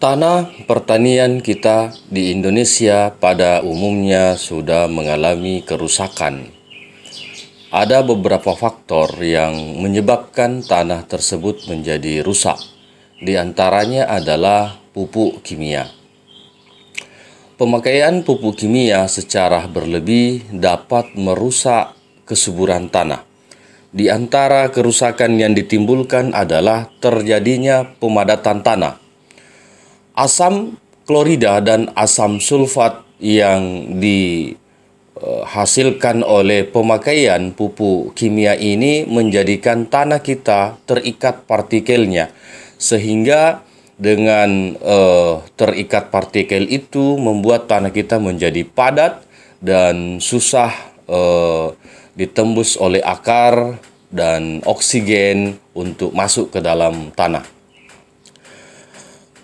Tanah pertanian kita di Indonesia pada umumnya sudah mengalami kerusakan. Ada beberapa faktor yang menyebabkan tanah tersebut menjadi rusak. Di antaranya adalah pupuk kimia. Pemakaian pupuk kimia secara berlebih dapat merusak kesuburan tanah. Di antara kerusakan yang ditimbulkan adalah terjadinya pemadatan tanah. Asam klorida dan asam sulfat yang dihasilkan oleh pemakaian pupuk kimia ini menjadikan tanah kita terikat partikelnya, sehingga dengan terikat partikel itu membuat tanah kita menjadi padat dan susah ditembus oleh akar dan oksigen untuk masuk ke dalam tanah.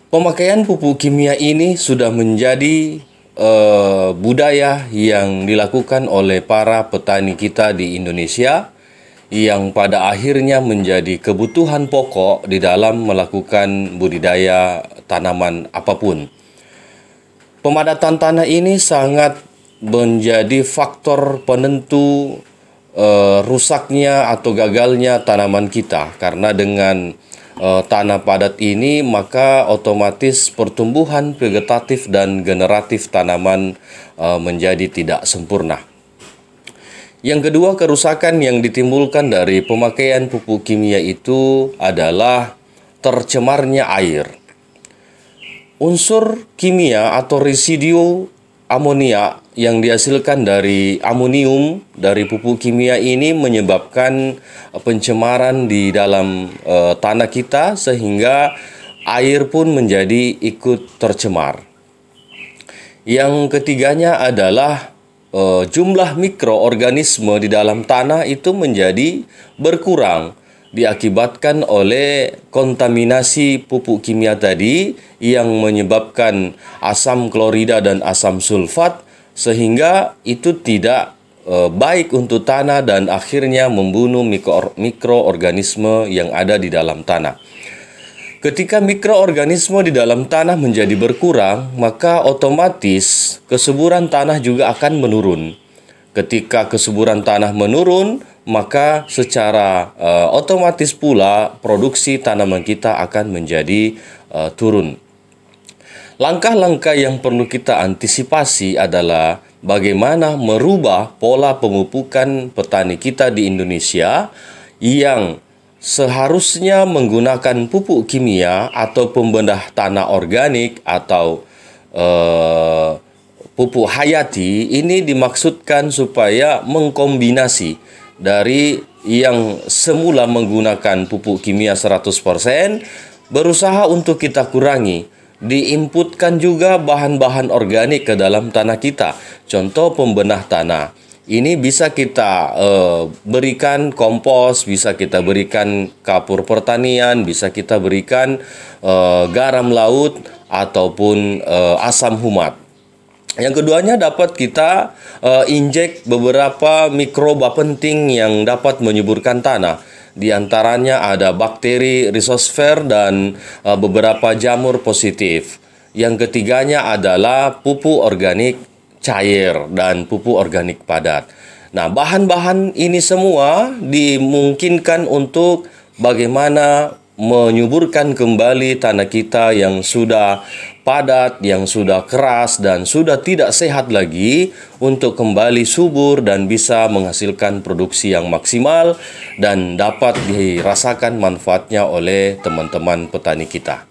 Pemakaian pupuk kimia ini sudah menjadi budaya yang dilakukan oleh para petani kita di Indonesia, yang pada akhirnya menjadi kebutuhan pokok di dalam melakukan budidaya tanaman apapun. Pemadatan tanah ini sangat menjadi faktor penentu rusaknya atau gagalnya tanaman kita, karena dengan tanah padat ini maka otomatis pertumbuhan vegetatif dan generatif tanaman menjadi tidak sempurna. Yang kedua, kerusakan yang ditimbulkan dari pemakaian pupuk kimia itu adalah tercemarnya air. Unsur kimia atau residu amonia yang dihasilkan dari amonium dari pupuk kimia ini menyebabkan pencemaran di dalam tanah kita, sehingga air pun menjadi ikut tercemar. Yang ketiganya adalah jumlah mikroorganisme di dalam tanah itu menjadi berkurang diakibatkan oleh kontaminasi pupuk kimia tadi yang menyebabkan asam klorida dan asam sulfat, sehingga itu tidak baik untuk tanah dan akhirnya membunuh mikroorganisme yang ada di dalam tanah. Ketika mikroorganisme di dalam tanah menjadi berkurang, maka otomatis kesuburan tanah juga akan menurun. Ketika kesuburan tanah menurun, maka secara otomatis pula produksi tanaman kita akan menjadi turun. Langkah-langkah yang perlu kita antisipasi adalah bagaimana merubah pola pemupukan petani kita di Indonesia yang seharusnya menggunakan pupuk kimia atau pembedah tanah organik atau pupuk hayati. Ini dimaksudkan supaya mengkombinasi dari yang semula menggunakan pupuk kimia 100%, berusaha untuk kita kurangi. Diinputkan juga bahan-bahan organik ke dalam tanah kita. Contoh pembenah tanah. Ini bisa kita berikan kompos, bisa kita berikan kapur pertanian, bisa kita berikan garam laut ataupun asam humat. Yang keduanya dapat kita injek beberapa mikroba penting yang dapat menyuburkan tanah. Di antaranya ada bakteri rhizosfer dan beberapa jamur positif. Yang ketiganya adalah pupuk organik cair dan pupuk organik padat. Nah, bahan-bahan ini semua dimungkinkan untuk bagaimana menyuburkan kembali tanah kita yang sudah padat, yang sudah keras dan sudah tidak sehat lagi, untuk kembali subur dan bisa menghasilkan produksi yang maksimal dan dapat dirasakan manfaatnya oleh teman-teman petani kita.